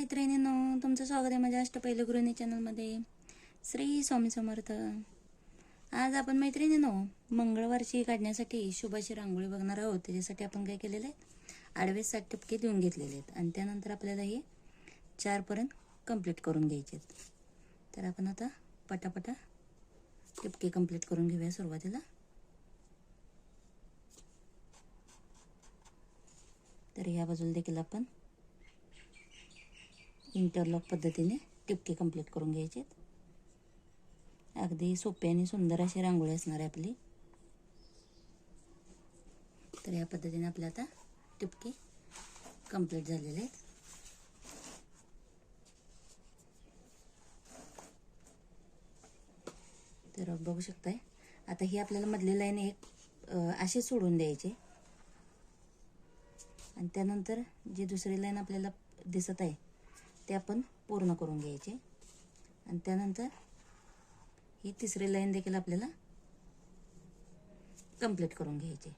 मैत्रिणींनो, तुमचं स्वागत आहे माझ्या अष्टपैलू गृहिणी चॅनलमध्ये. श्री स्वामी समर्थ. आज आपण मैत्रिणींनो मंगळवारची काढण्यासाठी शुभाची रांगोळी बघणार आहोत. त्याच्यासाठी आपण काय केलेलं आहे, आडवे 7 ठिपके देऊन घेतलेले आहेत आणि त्यानंतर आपल्याला हे 4 पर्यंत कंप्लीट करून घ्यायचे आहेत. तर आपण आता पटापटा ठिपके कंप्लीट करून घेऊया. सुरुवातीला तर ह्या बाजूला देखील आपण इंटरलॉक पद्धतीने टिपके कंप्लीट करून घ्यायचे. अगदी सोपी आणि सुंदर अशी रांगोळी असणार आहे आपली. तर या पद्धतीने आपल्या आता टिपके कंप्लीट झालेले आहेत. तर बघू शकताय, आता ही आपल्याला मधली लाईन एक अशी सोडून द्यायची आणि त्यानंतर जी दुसरी लाईन आपल्याला दिसत आहे ते आपण पूर्ण करून घ्यायचे आणि त्यानंतर ही तिसरी लाईन देखील आपल्याला कंप्लीट करून घ्यायची.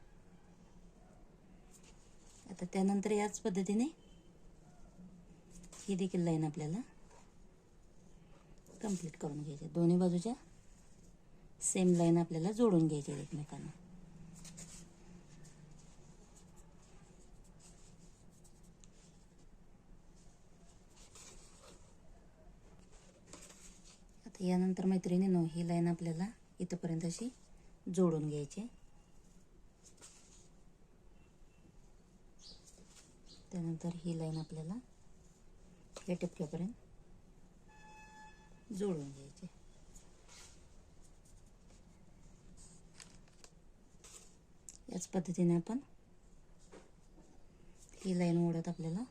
आता त्यानंतर याच पद्धतीने ही देखील लाईन आपल्याला कंप्लीट करून घ्यायची. दोन्ही बाजूच्या सेम लाईन आपल्याला जोडून घ्यायची एकमेकांना. यानंतर मैत्रिणींनो ही लाईन आपल्याला इथपर्यंत अशी जोडून घ्यायची. त्यानंतर ही लाईन आपल्याला या टिपक्यापर्यंत जोडून घ्यायची. याच पद्धतीने आपण ही लाईन ओढत आपल्याला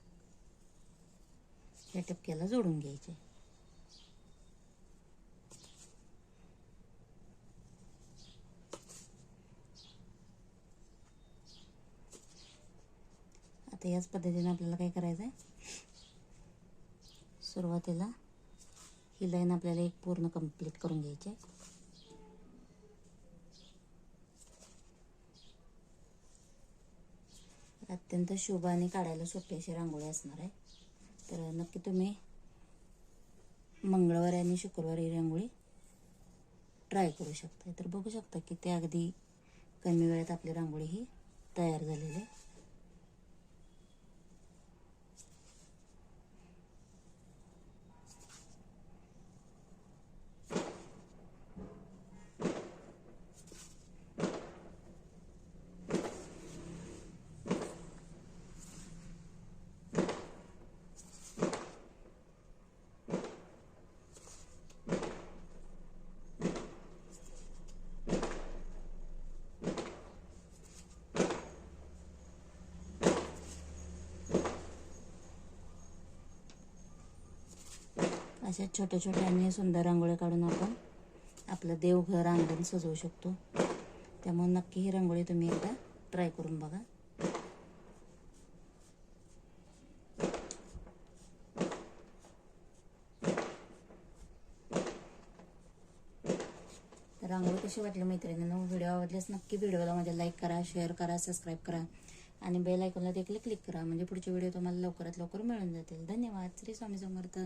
या टिपक्याला जोडून घ्यायचे. आता याच पद्धतीने आपल्याला काय करायचं आहे, सुरुवातीला ही लाईन आपल्याला एक पूर्ण कंप्लीट करून घ्यायची आहे. अत्यंत शुभ आणि काढायला सोपी अशी रांगोळी असणार आहे. तर नक्की तुम्ही मंगळवारी आणि शुक्रवारी रांगोळी ट्राय करू शकता. तर बघू शकता की ते अगदी कमी वेळात आपली रांगोळी ही तयार झालेली आहे. अशा छोट्या छोट्या आणि सुंदर रांगोळ्या काढून आपण आपलं देवघर अंगण सजवू शकतो. त्यामुळे नक्की ही रांगोळी तुम्ही एकदा ट्राय करून बघा. रांगोळी कशी वाटली मैत्रिणींनो, व्हिडिओ आवडल्यास नक्की व्हिडिओला माझ्या लाईक करा, शेअर करा, सबस्क्राईब करा आणि बेल आयकॉनला देखील क्लिक करा. म्हणजे पुढचे व्हिडिओ तुम्हाला लवकरात लवकर मिळून जातील. धन्यवाद. श्री स्वामी समर्थ.